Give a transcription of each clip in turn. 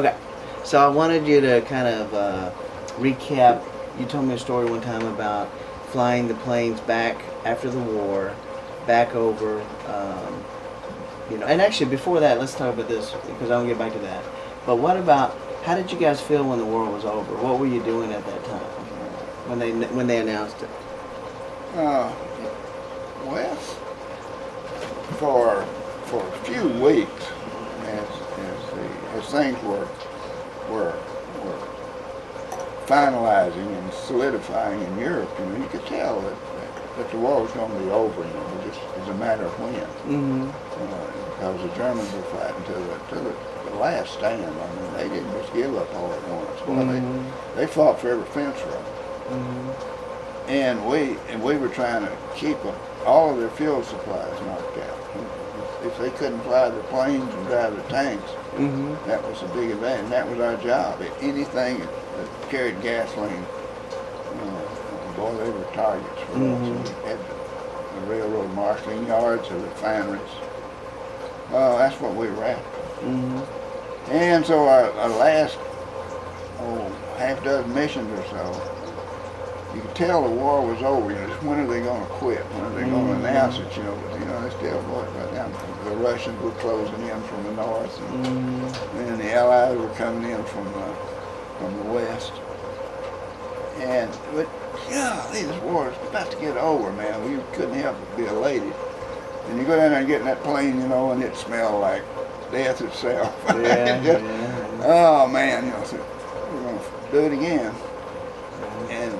Okay, so I wanted you to kind of recap. You told me a story one time about flying the planes back after the war, back over. And actually before that, let's talk about this because I want to get back to that. But what about how did you guys feel when the war was over? What were you doing at that time when they announced it? Well, for a few weeks, as things were finalizing and solidifying in Europe, you could tell that the war was going to be over. Just as a matter of when. Mm-hmm. Because the Germans were fighting to the last stand. I mean, they didn't just give up all at once. Well, Mm-hmm. they fought for every fence row. Mm-hmm. And we were trying to keep all of their fuel supplies knocked out. If they couldn't fly their planes and drive their tanks, Mm-hmm. that was a big advantage. That was our job. Anything that carried gasoline, boy, they were targets for us. And we had the railroad marshalling yards, the refineries. That's what we were after. Mm-hmm. And so our last half dozen missions or so, you could tell the war was over. Just when are they going to quit? When are they going to announce it? But they still right now. The Russians were closing in from the north, and the Allies were coming in from the west. But this war is about to get over, man. We couldn't help but be elated. And you go down there and get in that plane, and it smelled like death itself. Oh man, so we're going to do it again. And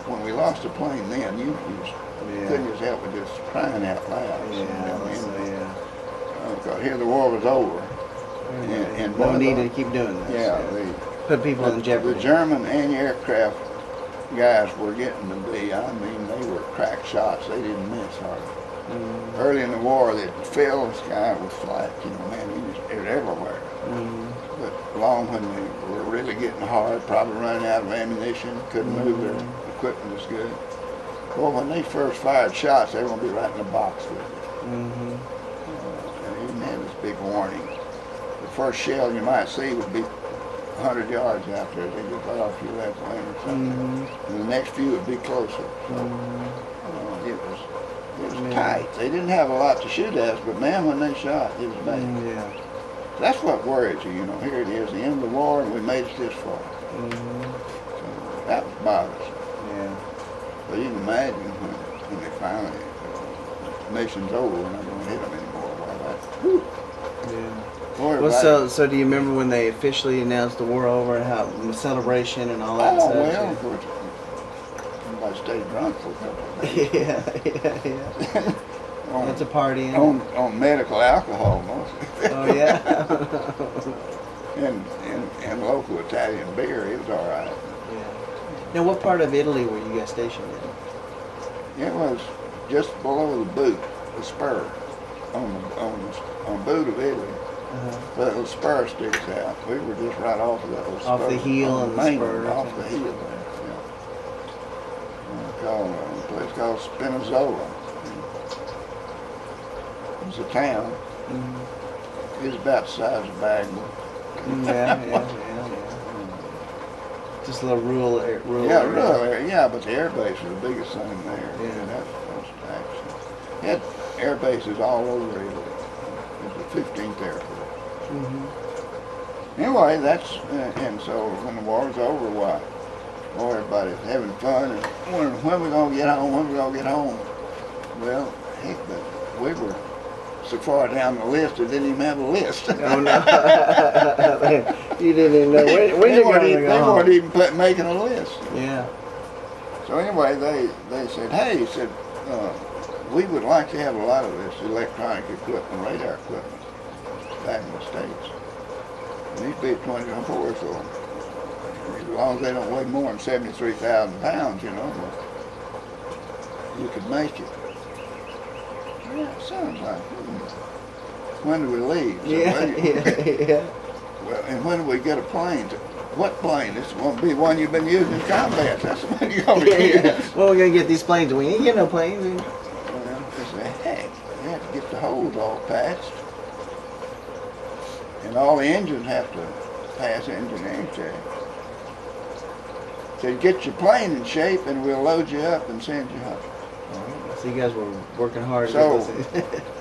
when we lost the plane, then you couldn't just help but just crying out loud. Because here the war was over, and no need to keep doing this. Put people in jeopardy. The German anti-aircraft guys were getting to be. I mean, they were crack shots. They didn't miss hardly. Mm-hmm. Early in the war, they'd fill the sky with flak. Man, it was everywhere. Mm-hmm. But along when they were really getting hard, probably running out of ammunition, couldn't move their equipment as good. Well, when they first fired shots, they were going to be right in the box with it. Mm-hmm. And they didn't have this big warning. The first shell you might see would be 100 yards out there. They just let off a few left lane or something. Mm-hmm. And the next few would be closer. So it was tight. They didn't have a lot to shoot at us, but man, when they shot, it was bad. That's what worries you, Here it is, the end of the war, and we made it this far. So that was bothersome. So you can imagine when they finally, the mission's over, we're not going to hit them anymore. Well, so do you remember when they officially announced the war over and how the celebration and all that stuff? Well, of course, everybody stayed drunk for a couple of days. Yeah. That's a party. On medical alcohol, mostly. Oh, yeah? and local Italian beer, it was all right. Yeah. Now, what part of Italy were you guys stationed in? It was just below the boot, the spur, on boot of Italy. But the spur sticks out. We were just right off of that little spur. Off the heel and the spur. Off the heel there, a place called Spinazzola. It's a town. It's about the size of Bagnell. Just a little rural area. Rural area. Yeah, but the air base was the biggest thing there. That was action. It had air bases all over Italy. It was the 15th Air Force. Anyway, and so when the war was over, everybody's having fun and wondering when we're going to get home, Well, heck, we were so far down the list, I didn't even have a list. Oh, no. You didn't even know when you were going to go home. They weren't even making a list. Yeah. So anyway, they said, hey, we would like to have a lot of this electronic equipment, radar equipment, back in the States. And these big 24, so as long as they don't weigh more than 73,000 pounds, you could make it. Yeah, it sounds like, when do we leave? So well, and when do we get a plane? What plane? This won't be one you've been using in combat. That's the one you're going to get. Well, we're going to get these planes. We ain't get no planes. Well, they say, heck, we have to get the holes all patched. And all the engines have to pass engineering check. So get your plane in shape and we'll load you up and send you home. So you guys were working hard. So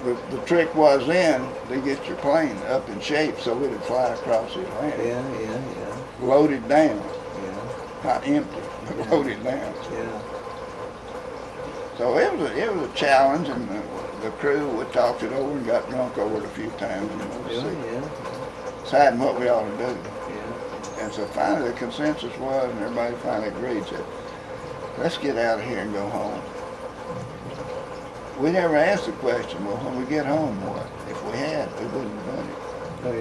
the trick was then to get your plane up in shape so we could fly across the Atlantic. Yeah. Loaded down. Yeah. Not empty, but loaded down. Yeah. So it was a challenge, and the crew, we talked it over and got drunk over it a few times. Deciding what we ought to do. Yeah. And so finally the consensus was, and everybody finally agreed, said, let's get out of here and go home. We never asked the question, well, when we get home, what? If we had, we wouldn't have done it. Oh,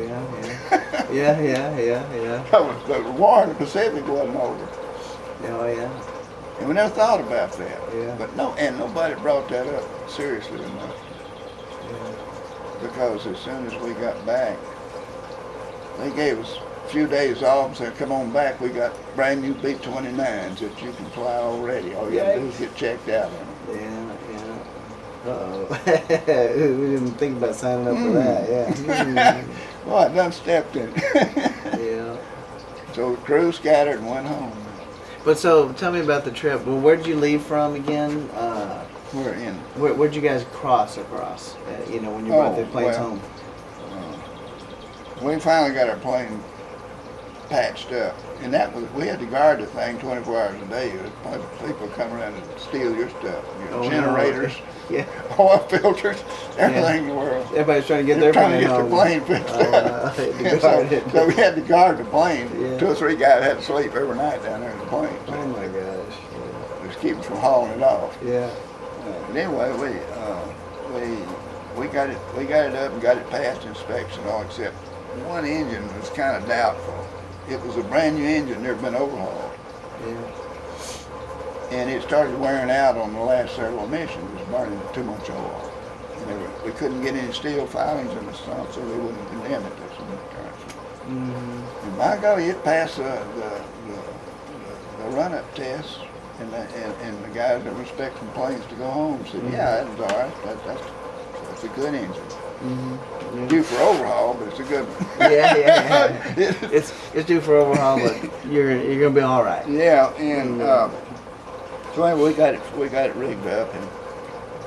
yeah. Yeah. The war in the Pacific wasn't over. Oh, yeah. And we never thought about that. Yeah. But nobody brought that up seriously enough. Yeah. Because as soon as we got back, they gave us a few days off and said, come on back, we got brand new B-29s that you can fly already. All you have to do is get checked out on them. Yeah. Uh-oh. We didn't think about signing up for that, yeah. Well, I done stepped in. Yeah. So the crew scattered and went home. But so, tell me about the trip. Well, where'd you leave from again? We're in. Where'd you guys cross across? When you brought the planes home. We finally got our plane patched up, and we had to guard the thing 24 hours a day. People come around and steal your stuff, generators, oil filters, everything in the world. Everybody's trying to get their plane home. Trying to get their plane fixed up. So we had to guard the plane. Yeah. 2 or 3 guys had to sleep every night down there in the plane. Oh my gosh! Just keep them from hauling it off. Yeah. But anyway, we got it up and got it past inspection, all except one engine was kind of doubtful. It was a brand new engine, never been overhauled. Yeah. And it started wearing out on the last several emissions. It was burning too much oil. And we couldn't get any steel filings in the sump, so they wouldn't condemn it. That's what And by golly, it passed the run-up test. And the guys that were inspecting planes to go home said, yeah, that was all right. That's a good engine. Yeah. Due for overhaul, but it's a good one. Yeah. It's due for overhaul, but you're gonna be all right. Yeah, and so anyway, we got it rigged up,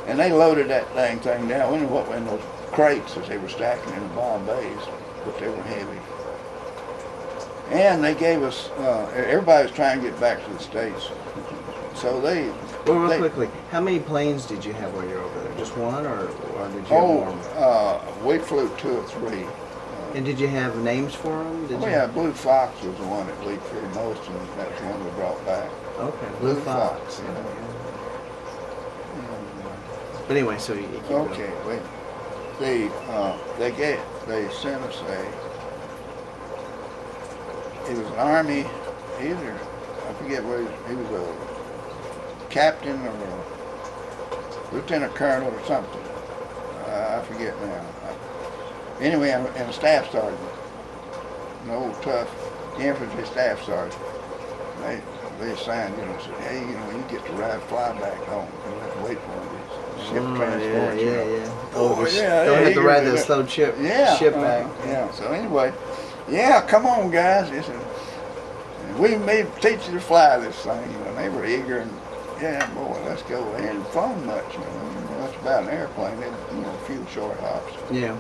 and they loaded that thing down. We didn't know what were in those crates as they were stacking in the bomb bays, but they were heavy. And they gave us. Everybody was trying to get back to the States, so they. Well, real quickly, how many planes did you have while you were over there? Just one, or did you have more? We flew 2 or 3. And did you have names for them? Yeah, Blue Fox was the one that we flew most, and that's the one we brought back. Okay, Blue Fox. Yeah. But anyway, so you keep okay, they sent us he was an Army, either, I forget what he was a captain or a lieutenant colonel or something. I forget now. Anyway, and a staff sergeant, an old tough infantry staff sergeant. They assigned, said, hey, you get to fly back home. You don't have to wait for them. Ship transport. Don't have to ride that slow ship back. Yeah. So anyway, come on, guys. We may teach you to fly this thing. And they were eager and. Yeah, boy, let's go. They hadn't flown much, That's about an airplane. They had, a few short hops. Yeah.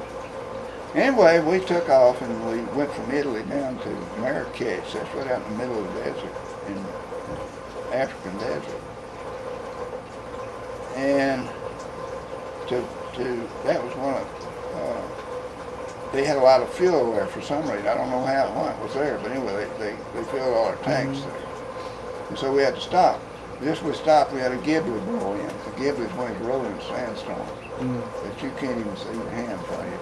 Anyway, we took off and we went from Italy down to Marrakech. That's right out in the middle of the desert, in the African desert. And that was one of, they had a lot of fuel there for some reason. I don't know how it was there, but anyway, they filled all our tanks there. And so we had to stop. Just we stopped, we had a gibbet roll in. The gibbet is when it's rolling in sandstorms that you can't even see your hand in front of you.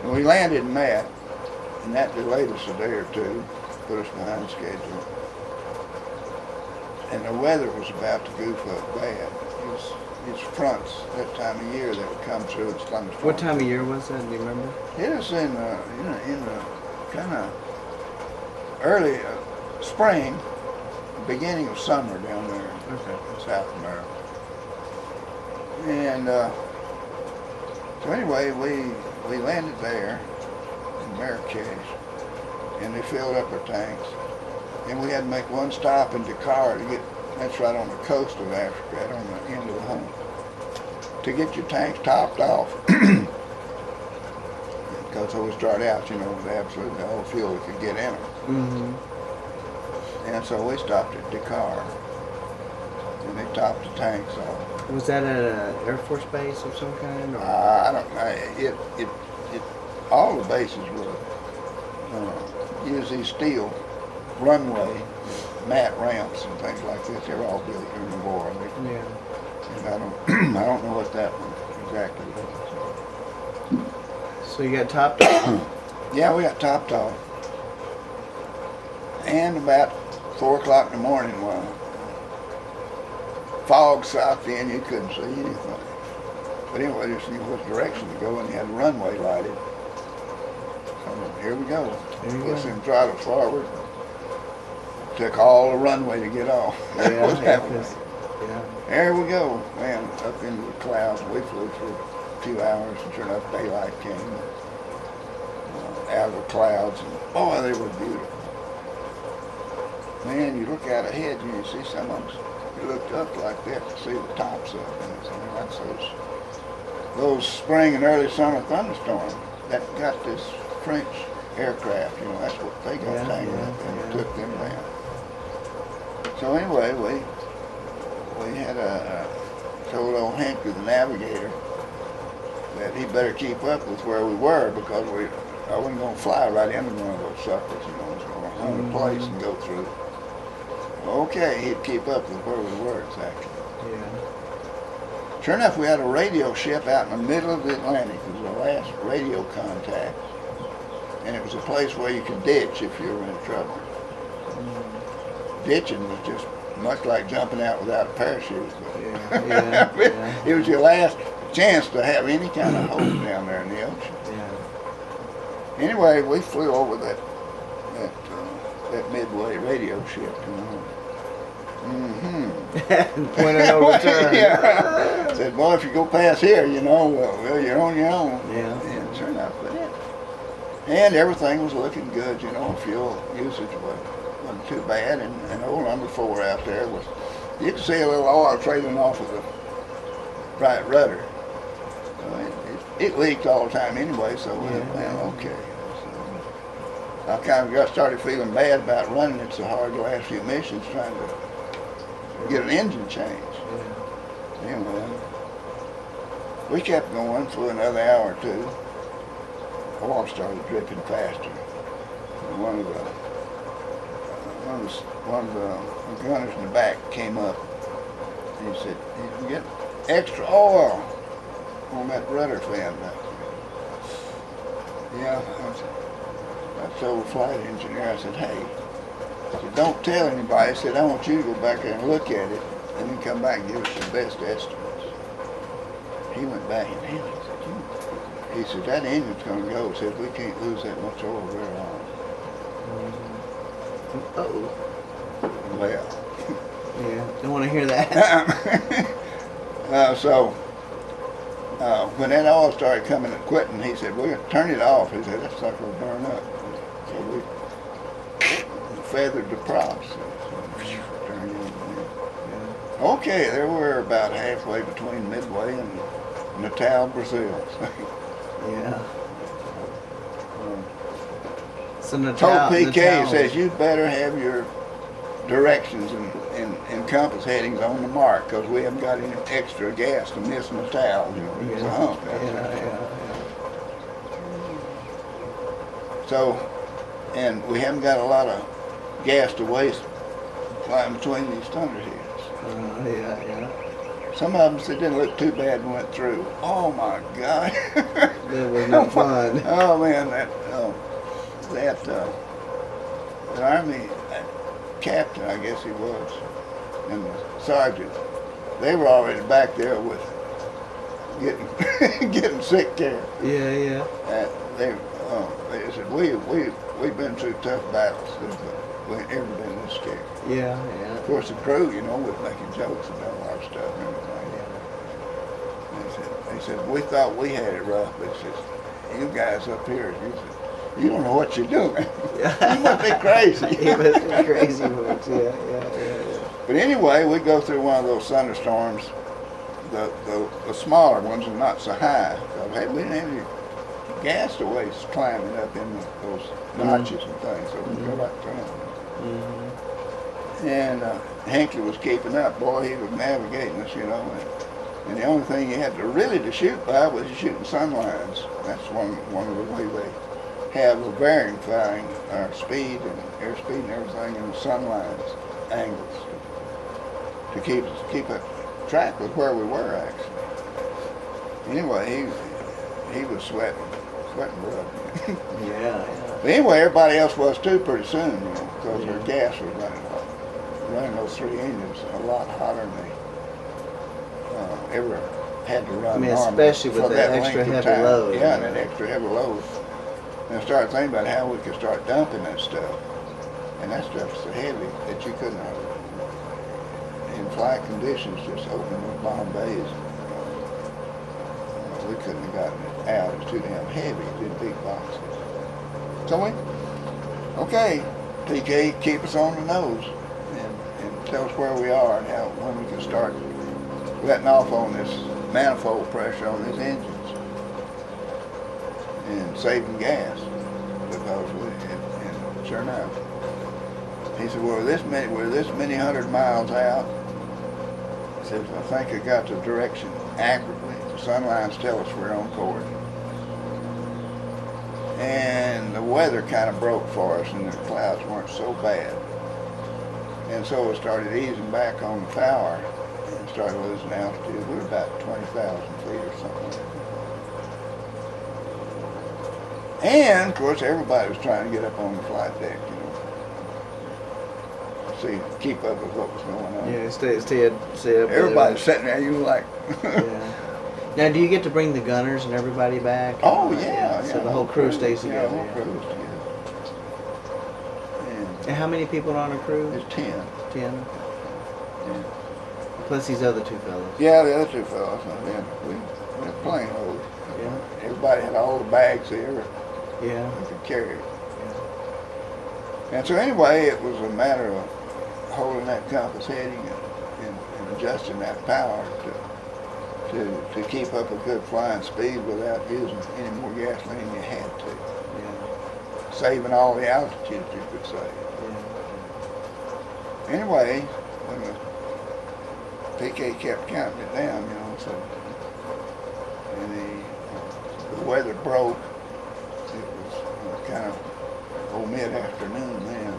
And we landed in that, and that delayed us a day or two, put us behind schedule. And the weather was about to goof up bad. It's fronts that time of year that would come through and thunderstorms. What time of year was that? Do you remember? It was in the kind of early spring. Beginning of summer down there in South America. And so anyway, we landed there, in Marrakesh, and they filled up our tanks. And we had to make one stop in Dakar to get, that's right on the coast of Africa, right on the end of the hump, to get your tanks topped off. Because we started out, with absolutely all the fuel we could get in them. Mm-hmm. And so we stopped at Dakar, and they topped the tanks off. Was that at an Air Force base of some kind? Or? I don't know. All the bases would use these steel runway mat ramps and things like this. They were all built during the war. Yeah. And I don't know what that one exactly was. So you got topped off? Yeah, we got topped off. And about 4 o'clock in the morning, when fog sought in, you couldn't see anything. But anyway, just knew which direction to go, and you had the runway lighted. So here we go. Put some throttle forward. Took all the runway to get off. Yeah. There we go, man, up into the clouds. We flew for a few hours, and sure enough, daylight came out of the clouds, and boy, they were beautiful. Man, you look out ahead and you see some of them. You looked up like that to see the tops of them. And that's those spring and early summer thunderstorms that got this French aircraft. That's what they got tangled up and it took them down. So anyway, we had told old Hank, the navigator, that he better keep up with where we were because I wasn't going to fly right into one of those suckers. I was going to run a place and go through. Okay, he'd keep up with where we were exactly. Yeah. Sure enough, we had a radio ship out in the middle of the Atlantic. It was the last radio contact. And it was a place where you could ditch if you were in trouble. Ditching was just much like jumping out without a parachute. It was your last chance to have any kind of hope down there in the ocean. Yeah. Anyway, we flew over that Midway radio ship, Point of no return. Yeah. Said, boy, if you go past here, well, you're on your own. Yeah. And sure enough, and everything was looking good, fuel usage wasn't too bad, and old number 4 out there you could see a little oil trailing off of the right rudder. It leaked all the time anyway, so we went, well, okay. I kind of started feeling bad about running it so hard the last few missions trying to get an engine change. Yeah. Anyway, we kept going for another hour or two. The water started dripping faster. And one of the gunners in the back came up and he said, "You get extra oil on that rudder fan back there." Yeah, I told the flight engineer, I said, "Hey," I said, "don't tell anybody." I said, "I want you to go back there and look at it and then come back and give us your best estimates." He went back and he said, "That engine's going to go." He said, "We can't lose that much oil very long." Uh-oh. Well. Yeah, don't want to hear that. When that oil started coming and quitting, he said, "We're going to turn it off." He said, "That sucker will burn up." So we feathered the props. Turned in. Okay, there we're about halfway between Midway and Natal, Brazil. Yeah. So Natal, Told PK, Natal, he says, "You better have your directions and compass headings on the mark because we haven't got any extra gas to miss Natal. It's a hump." So, and we haven't got a lot of gas to waste flying between these thunderheads. Some of them said didn't look too bad and went through. Oh my God. That was no fun. Oh man, that Army captain, I guess he was, and the sergeant, they were already back there with getting sick care. Yeah. They said we've been through tough battles, but we ain't ever been this scared. Yeah. Of course, the crew, was making jokes about a lot of stuff and everything. They said we thought we had it rough, but it's just you guys up here, You don't know what you're doing. You must be crazy. He must be crazy, folks. Yeah. But anyway, we go through one of those thunderstorms, the smaller ones and not so high. Hey, we didn't have any gas to waste climbing up in those notches and things, so we go right through them. And Hinckley was keeping up. Boy, he was navigating us, you know. And the only thing you had to really to shoot by was shooting sun lines. That's one of the ways they have a verifying our speed and airspeed and everything in the sun lines angles to keep a track with where we were actually. Anyway, he was sweating blood. Yeah. But anyway, everybody else was too pretty soon, you know, because their gas was running those three engines a lot hotter than they ever had to run. I mean, especially with that extra heavy load. Yeah, that extra heavy load. And I started thinking about how we could start dumping that stuff. And that stuff's so heavy that you couldn't, in flight conditions, just open those bomb bays. We couldn't have gotten it out. It's too damn heavy. It's in big boxes. So okay, PK, keep us on the nose and tell us where we are and when we can start letting off on this manifold pressure on these engines and saving gas, because and sure enough, he said, we're this many 100 miles out. He said, I think I got the direction accurately. The sun lines tell us we're on course. And the weather kind of broke for us, and the clouds weren't so bad. And so we started easing back on the power and started losing altitude. We were about 20,000 feet or something like that. And, of course, everybody was trying to get up on the flight deck, you know. See, keep up with what was going on. Yeah, stay up. Everybody's sitting there, you were like... Yeah. Now, do you get to bring the gunners and everybody back? Oh, yeah. So the whole crew stays together. Yeah, the whole crew is together. And how many people are on a crew? There's 10. 10? Yeah. Plus these other two fellows. Yeah, the other two fellows. We had plane load. Yeah. Everybody had all the bags there. Yeah. We could carry it. Yeah. And so anyway, it was a matter of holding that compass heading and adjusting that power to keep up a good flying speed without using any more gasoline than you had to. Yeah. Saving all the altitude, you could say. Yeah. Anyway, when the PK kept counting it down, you know, so, and the weather broke. It was kind of mid-afternoon then,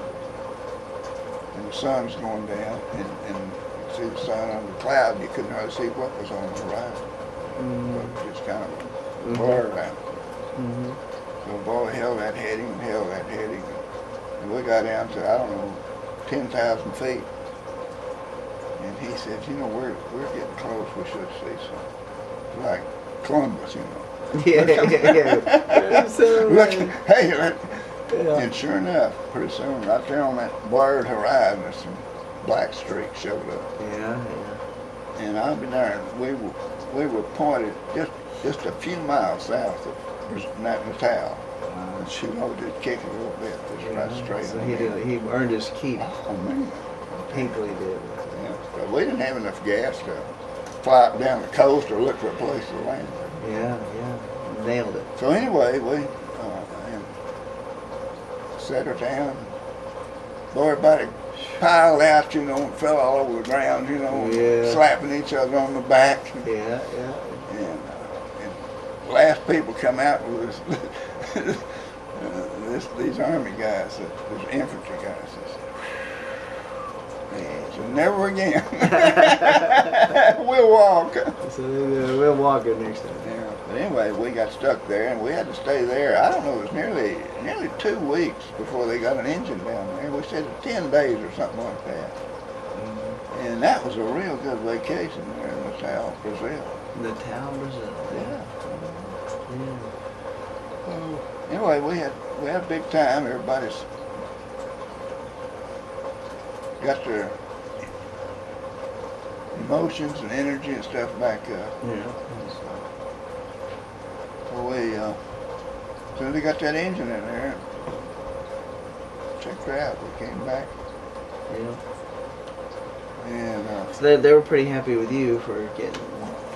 and the sun's going down, and you see the sun under the cloud. You couldn't hardly see what was on the horizon. So it was just kind of a blur out. So boy, held that heading, and we got down to, I don't know, 10,000 feet. And he said, you know, we're getting close. We should see something. Like Columbus, you know. Yeah. So, Look, hey, yeah. and sure enough, pretty soon, right there on that blurred horizon, some black streaks showed up. Yeah. And I'll be darned, we were pointed just a few miles south of Natal. And she loaded just kick it a little bit, just right straight. So he earned his keep. Oh man. Hinckley did. Yeah, but we didn't have enough gas to fly up down the coast or look for a place to land. Yeah. Nailed it. So anyway, we set her down. Boy, everybody piled out, you know, and fell all over the ground, you know, slapping each other on the back. Yeah. And the last people come out was these army guys, these infantry guys. So never again. We'll walk. So we'll walk it next time. Yeah. But anyway, we got stuck there, and we had to stay there. I don't know, it was nearly 2 weeks before they got an engine down there. We said 10 days or something like that. And that was a real good vacation there in Natal, Brazil. Natal, Brazil. Yeah. So anyway, we had a big time. Everybody's got their emotions and energy and stuff back up. Yeah. So we So they got that engine in there. Checked it out. We came back. Yeah. And So they were pretty happy with you for getting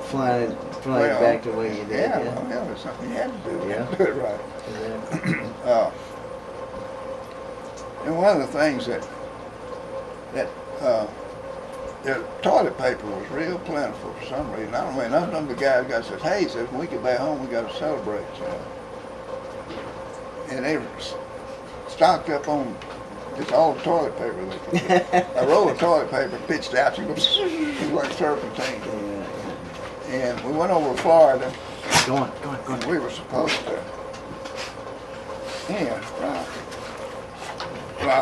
flying well, back the way you did. yeah, Yeah. well, yeah, it's something you had to do. You Yeah. had to do it right. Exactly. And one of the things that the toilet paper was real plentiful for some reason. I don't know. None of the guys says, "Hey," he says, "when we get back home, we got to celebrate." And they were stocked up on just all the toilet paper they could get. A roll of toilet paper pitched out, you go like serpentine. Yeah. And we went over to Florida. Go on. And we were supposed to. Yeah, right.